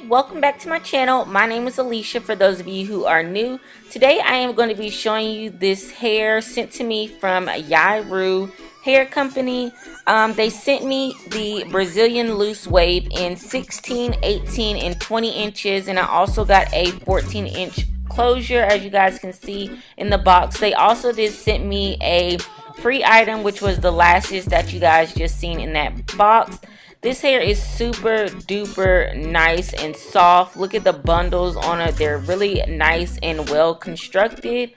welcome back to my channel. My name is Alicia for those of you who are new. Today I am going to be showing you this hair sent to me from Yiroo Hair Company. They sent me the Brazilian loose wave in 16, 18, and 20 inches, and I also got a 14-inch closure, as you guys can see in the box. They also did send me a free item, which was the lashes that you guys just seen in that box. This hair is super duper nice and soft. Look at the bundles on it. They're really nice and well constructed.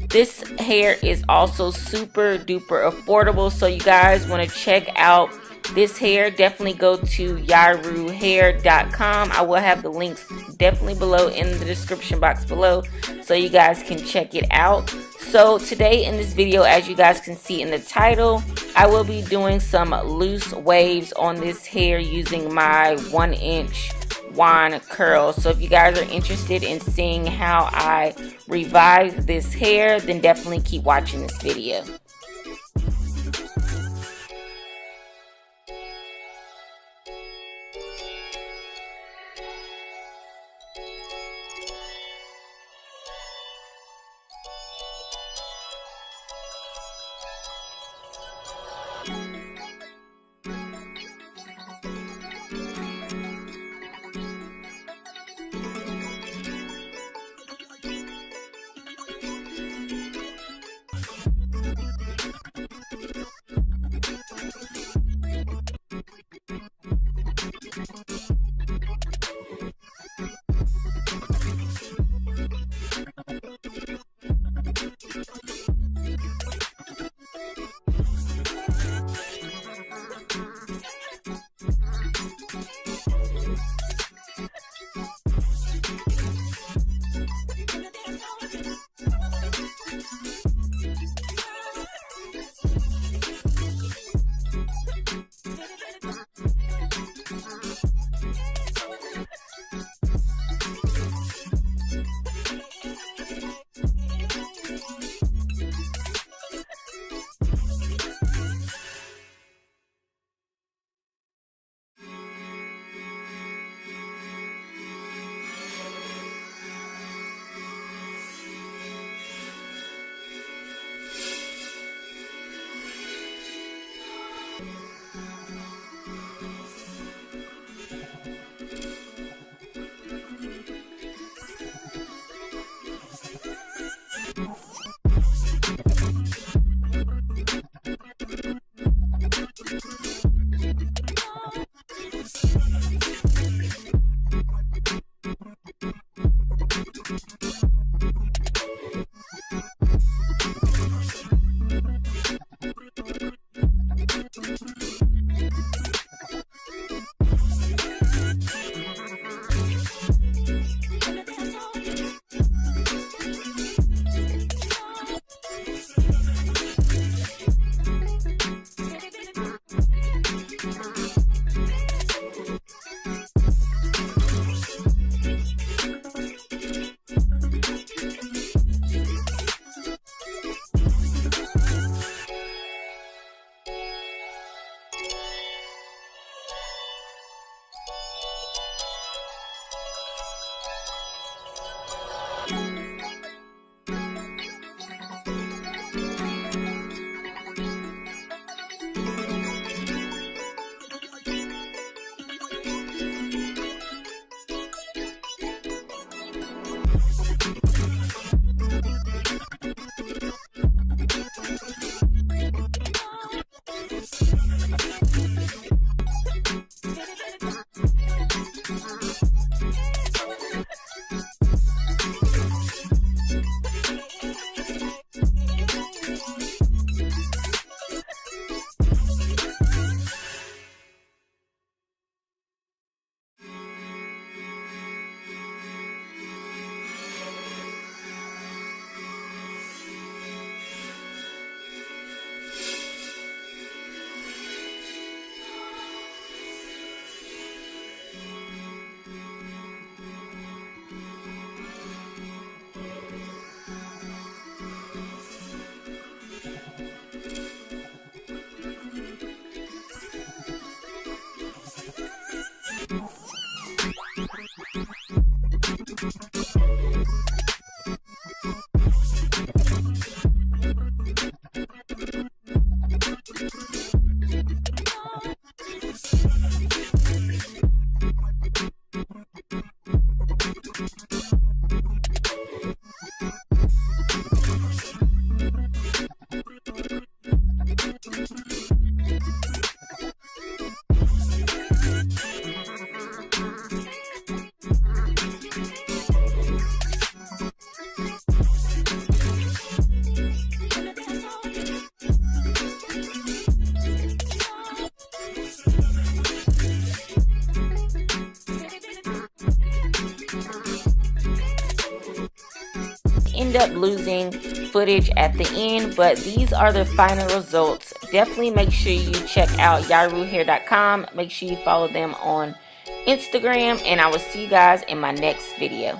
This hair is also super duper affordable. So you guys want to check out this hair, definitely go to YirooHair.com. I will have the links definitely below in the description box below so you guys can check it out. So today in this video, as you guys can see in the title, I will be doing some loose waves on this hair using my 1-inch wand curl. So if you guys are interested in seeing how I revive this hair, then definitely keep watching this video. end up losing footage at the end, but these are the final results. Definitely make sure you check out YirooHair.com. Make sure you follow them on Instagram, and I will see you guys in my next video.